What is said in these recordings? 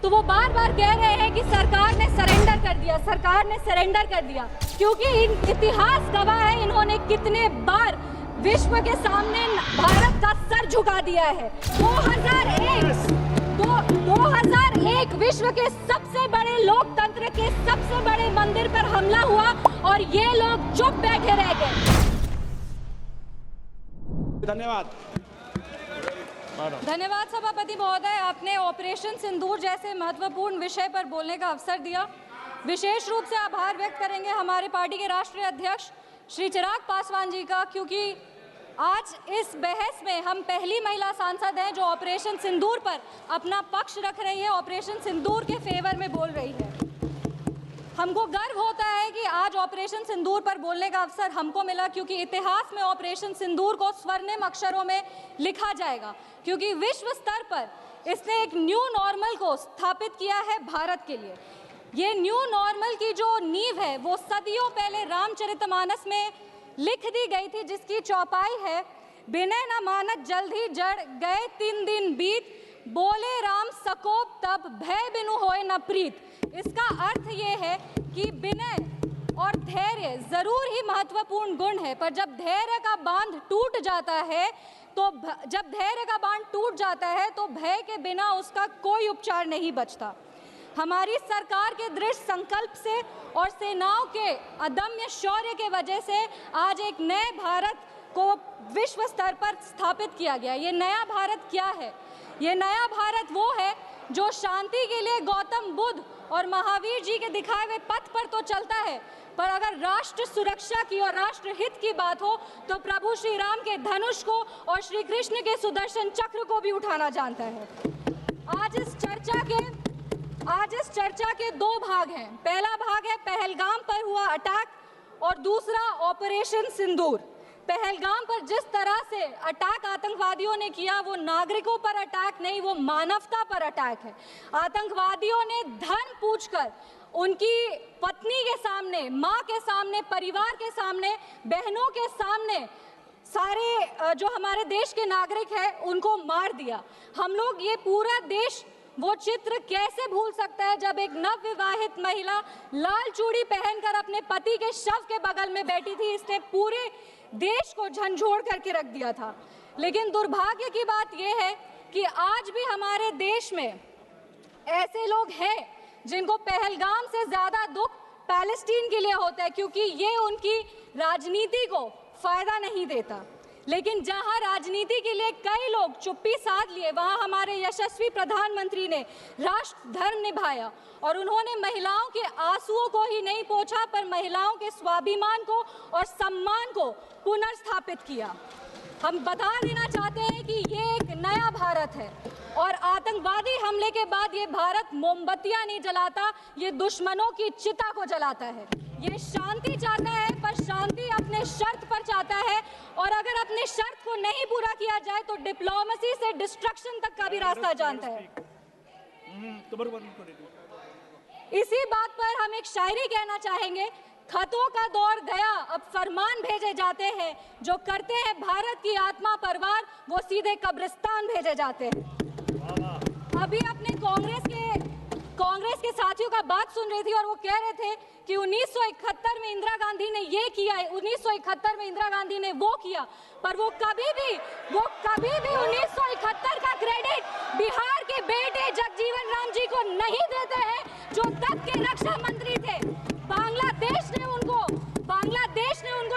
तो वो बार बार कह रहे हैं कि सरकार ने सरेंडर कर दिया, सरकार ने सरेंडर कर दिया, क्योंकि इतिहास गवाह है इन्होंने कितने बार विश्व के सामने भारत का सर झुका दिया है। 2001 विश्व के सबसे बड़े लोकतंत्र के सबसे बड़े मंदिर पर हमला हुआ और ये लोग चुप बैठे रह गए। धन्यवाद सभापति महोदय, आपने ऑपरेशन सिंदूर जैसे महत्वपूर्ण विषय पर बोलने का अवसर दिया। विशेष रूप से आभार व्यक्त करेंगे हमारे पार्टी के राष्ट्रीय अध्यक्ष श्री चिराग पासवान जी का, क्योंकि आज इस बहस में हम पहली महिला सांसद हैं जो ऑपरेशन सिंदूर पर अपना पक्ष रख रही है, ऑपरेशन सिंदूर के फेवर में बोल रही है। हमको गर्व होता है कि आज ऑपरेशन सिंदूर पर बोलने का अवसर हमको मिला, क्योंकि इतिहास में ऑपरेशन सिंदूर को स्वर्णिम अक्षरों में लिखा जाएगा, क्योंकि विश्व स्तर पर इसने एक न्यू नॉर्मल को स्थापित किया है भारत के लिए। ये न्यू नॉर्मल की जो नींव है वो सदियों पहले रामचरितमानस में लिख दी गई थी, जिसकी चौपाई है, बिनय न मानत जल्द ही जड़ गए 3 दिन बीत, बोले राम सकोप तब भय बिनु होए न प्रीत। इसका अर्थ ये है कि विनय और धैर्य जरूर ही महत्वपूर्ण गुण है, पर जब धैर्य का बांध टूट जाता है तो भय के बिना उसका कोई उपचार नहीं बचता। हमारी सरकार के दृढ़ संकल्प से और सेनाओं के अदम्य शौर्य के वजह से आज एक नए भारत को विश्व स्तर पर स्थापित किया गया। ये नया भारत क्या है? ये नया भारत वो है जो शांति के लिए गौतम बुद्ध और महावीर जी के दिखाए हुए पथ पर तो चलता है, पर अगर राष्ट्र सुरक्षा की और राष्ट्र हित की बात हो तो प्रभु श्री राम के धनुष को और श्री कृष्ण के सुदर्शन चक्र को भी उठाना जानता है। आज इस चर्चा के 2 भाग हैं। पहला भाग है पहलगाम पर हुआ अटैक और दूसरा ऑपरेशन सिंदूर। पहलगाम पर जिस तरह से अटैक आतंकवादियों ने किया वो नागरिकों पर अटैक नहीं, वो मानवता पर अटैक है। आतंकवादियों ने धर्म पूछकर उनकी पत्नी के सामने, माँ के सामने, परिवार के सामने, बहनों के सामने सारे जो हमारे देश के नागरिक हैं उनको मार दिया। हम लोग ये पूरा देश वो चित्र कैसे भूल सकता है जब एक नवविवाहित महिला लाल चूड़ी पहनकर अपने पति के शव के बगल में बैठी थी। इसने पूरे देश को झंझोड़ करके रख दिया था। लेकिन दुर्भाग्य की बात यह है कि आज भी हमारे देश में ऐसे लोग हैं जिनको पहलगाम से ज्यादा दुख पैलेस्टीन के लिए होता है, क्योंकि ये उनकी राजनीति को फायदा नहीं देता। लेकिन जहां राजनीति के लिए कई लोग चुप्पी साध लिए, वहां हमारे यशस्वी प्रधानमंत्री ने राष्ट्र धर्म निभाया और उन्होंने महिलाओं के आंसुओं को ही नहीं पोंछा, पर महिलाओं के स्वाभिमान को और सम्मान को पुनर्स्थापित किया। हम बता देना चाहते हैं कि ये एक नया भारत है और आतंकवादी हमले के बाद ये भारत मोमबत्तियां नहीं जलाता, ये दुश्मनों की चिता को जलाता है। ये शांति चाहता है, पर शांति अपने शर्त पर चाहता है, और अगर अपने शर्त को नहीं पूरा किया जाए तो डिप्लोमेसी से डिस्ट्रक्शन तक का भी रास्ता जानता है। इसी बात पर हम एक शायरी कहना चाहेंगे, खतों का दौर गया अब फरमान भेजे जाते हैं, जो करते हैं भारत की आत्मा परवार वो सीधे कब्रिस्तान भेजे जाते हैं। अभी अपने कांग्रेस के साथियों का बात सुन रही थी और वो कह रहे थे कि 1971 में इंदिरा गांधी ने ये किया है, 1971 में इंदिरा गांधी ने वो किया, पर वो कभी भी 1971 का क्रेडिट बिहार के बेटे जगजीवन राम जी को नहीं देते हैं, जो तब के रक्षा मंत्री थे। बांग्लादेश ने उनको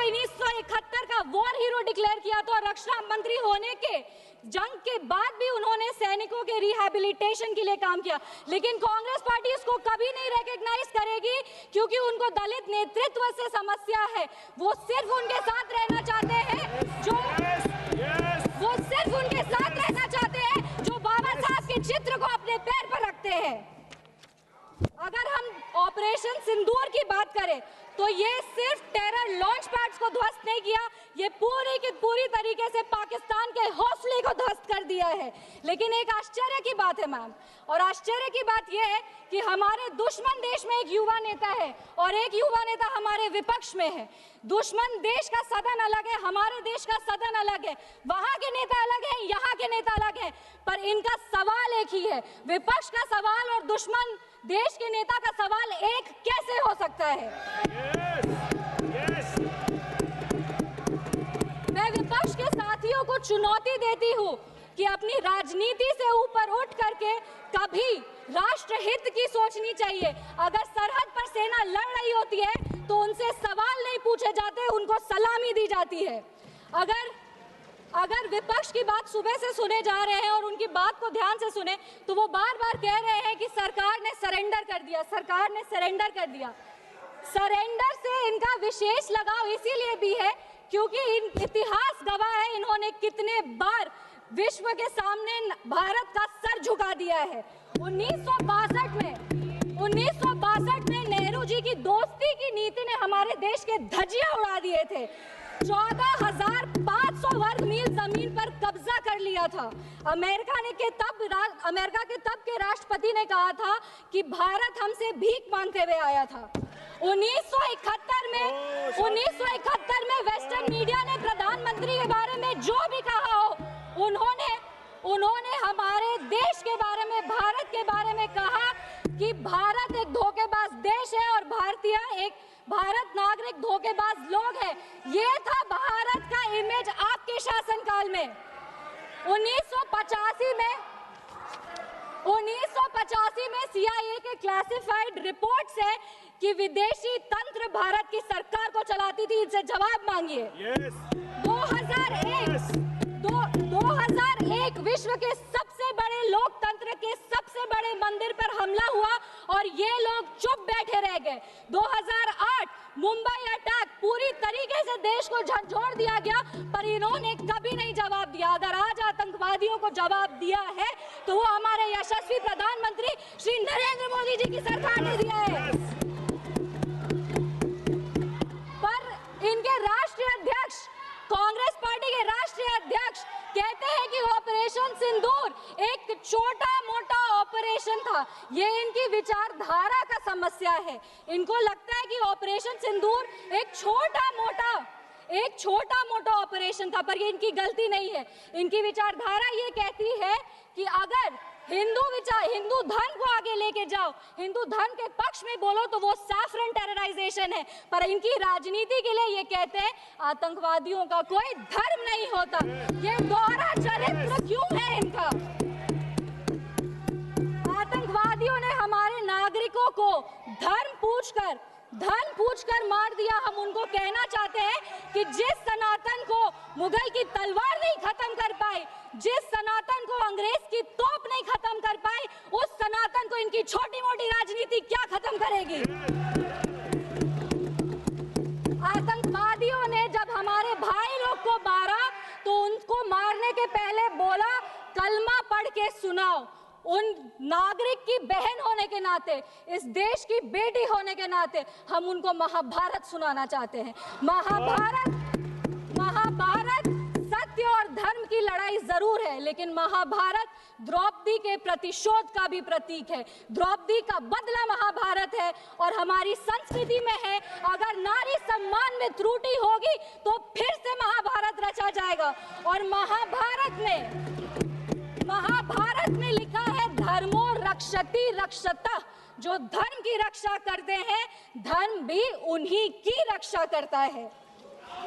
1971 का वॉर हीरो डिक्लेयर किया था, और रक्षा मंत्री होने के जंग के बाद भी उन्होंने सैनिकों के रिहैबिलिटेशन के लिए काम किया। लेकिन कांग्रेस पार्टी इसको कभी नहीं रिकॉग्नाइज करेगी, क्योंकि उनको दलित नेतृत्व से समस्या है। वो सिर्फ उनके साथ रहना चाहते हैं जो बाबा साहब के चित्र को अपने पैर पर रखते हैं। अगर हम ऑपरेशन सिंदूर की बात करें तो ये सिर्फ टेरर लॉन्च पैड्स को ध्वस्त नहीं किया, ये पूरी की पूरी तरीके से पाकिस्तान के हौसले को ध्वस्त कर दिया है। लेकिन एक आश्चर्य की बात है मैम, और आश्चर्य की बात यह है कि हमारे दुश्मन देश में एक युवा नेता है और एक युवा नेता हमारे विपक्ष में है। दुश्मन देश का सदन अलग है, हमारे देश का सदन अलग है, वहां के नेता अलग हैं, यहाँ के नेता अलग हैं, पर इनका सवाल एक ही है। विपक्ष का सवाल और दुश्मन देश के नेता का सवाल एक कैसे हो सकता है? मैं विपक्ष के साथियों को चुनौती देती हूँ कि अपनी राजनीति से ऊपर उठ करके कभी राष्ट्रहित की सोचनी चाहिए। अगर सरहद पर सेना लड़ रही होती है तो उनसे सवाल नहीं पूछे जाते, उनको सलामी दी जाती है। अगर विपक्ष की बात सुबह से सुने जा रहे हैं और उनकी बात को ध्यान से सुने तो वो बार बार कह रहे हैं कि सरकार ने सरेंडर कर दिया, सरकार ने सरेंडर कर दिया। सरेंडर से इनका विशेष लगाव इसीलिए भी है क्योंकि इतिहास गवाह है इन्होंने कितने बार विश्व के सामने भारत का सर झुका दिया है। 1962 में नेहरू जी की दोस्ती की नीति ने हमारे देश के धज्जियां उड़ा दिए थे। 14,500 वर्ग मील जमीन पर कब्जा कर लिया था। अमेरिका के तब के राष्ट्रपति ने कहा था कि भारत हमसे भीख मांगते हुए आया था। 1971 में वेस्टर्न मीडिया ने प्रधानमंत्री के बारे में जो भी कहा हो, उन्होंने हमारे देश के बारे में, भारत के बारे में कहा कि भारत एक धोखेबाज देश है और भारत नागरिक धोखेबाज लोग हैं। ये था भारत का इमेज आपके शासनकाल में। 1985 में CIA के क्लासिफाइड रिपोर्ट्स है कि विदेशी तंत्र भारत की सरकार को चलाती थी। इनसे जवाब मांगिए। 2001 विश्व के सबसे बड़े लोकतंत्र के सबसे बड़े मंदिर पर हमला हुआ और ये लोग चुप बैठे रह गए। 2008 मुंबई अटैक, पूरी तरीके से देश को झंझोड़ दिया गया, पर इन्होंने कभी नहीं जवाब दिया। अगर आज आतंकवादियों को जवाब दिया है तो वो हमारे यशस्वी प्रधानमंत्री श्री नरेंद्र मोदी जी की सरकार ने दिया है। पर इनके राष्ट्रीय अध्यक्ष, कांग्रेस पार्टी के राष्ट्रीय अध्यक्ष कहते हैं कि ऑपरेशन सिंदूर एक छोटा मोटा ऑपरेशन था। ये इनकी विचारधारा का समस्या है। इनको लगता है कि ऑपरेशन सिंदूर एक छोटा मोटा ऑपरेशन था, पर ये इनकी गलती नहीं है। इनकी विचारधारा ये कहती है कि अगर हिंदू धर्म को आगे लेके जाओ, हिंदू धर्म के पक्ष में बोलो तो वो सैफरन टेरराइजेशन है, पर इनकी राजनीति के लिए ये कहते हैं आतंकवादियों का कोई धर्म नहीं होता। ये दोहरा चरित्र क्यों है इनका? आतंकवादियों ने हमारे नागरिकों को धर्म पूछकर मार दिया। हम उनको कहना चाहते हैं कि जिस सनातन को मुगल की तलवार नहीं खत्म कर पाई, जिस सनातन को अंग्रेज की तोप नहीं खत्म कर पाई, उस सनातन को इनकी छोटी मोटी राजनीति क्या खत्म करेगी? आतंकवादियों ने जब हमारे भाई लोग को मारा तो उनको मारने के पहले बोला कलमा पढ़ के सुनाओ। उन नागरिक की बहन होने के नाते, इस देश की बेटी होने के नाते हम उनको महाभारत सुनाना चाहते हैं। महाभारत सत्य और धर्म की लड़ाई जरूर है, लेकिन महाभारत द्रौपदी के प्रतिशोध का भी प्रतीक है। द्रौपदी का बदला महाभारत है और हमारी संस्कृति में है। अगर नारी सम्मान में त्रुटि होगी तो फिर से महाभारत रचा जाएगा। और महाभारत में लिखा है धर्मो रक्षति रक्षतः। जो धर्म की रक्षा करते हैं, धर्म भी उन्हीं की रक्षा करता है।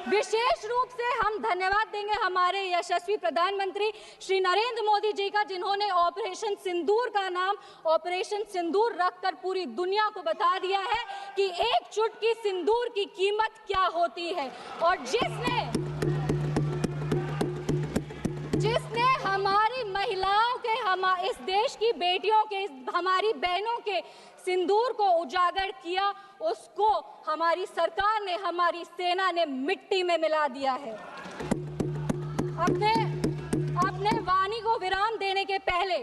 विशेष रूप से हम धन्यवाद देंगे हमारे यशस्वी प्रधानमंत्री श्री नरेंद्र मोदी जी का, जिन्होंने ऑपरेशन सिंदूर का नाम ऑपरेशन सिंदूर रखकर पूरी दुनिया को बता दिया है कि एक चुटकी सिंदूर की कीमत क्या होती है। और जिसने हमारी महिलाओं के, इस देश की बेटियों के, हमारी बहनों के सिंदूर को उजागर किया, उसको हमारी सरकार ने, हमारी सेना ने मिट्टी में मिला दिया है। अपने वाणी को विराम देने के पहले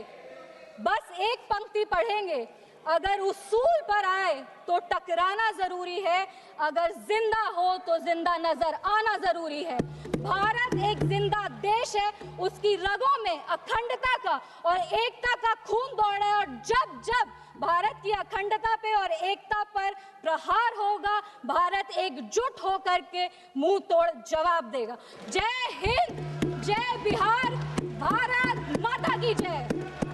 बस एक पंक्ति पढ़ेंगे। अगर उसूल पर आए तो टकराना जरूरी है, अगर जिंदा हो तो जिंदा नजर आना जरूरी है। भारत एक जिंदा देश है, उसकी रगों में अखंडता का और एकता का खून दौड़ रहा है। और जब जब भारत की अखंडता पे और एकता पर प्रहार होगा। भारत एकजुट होकर के मुंह तोड़ जवाब देगा। जय हिंद, जय बिहार, भारत माता की जय।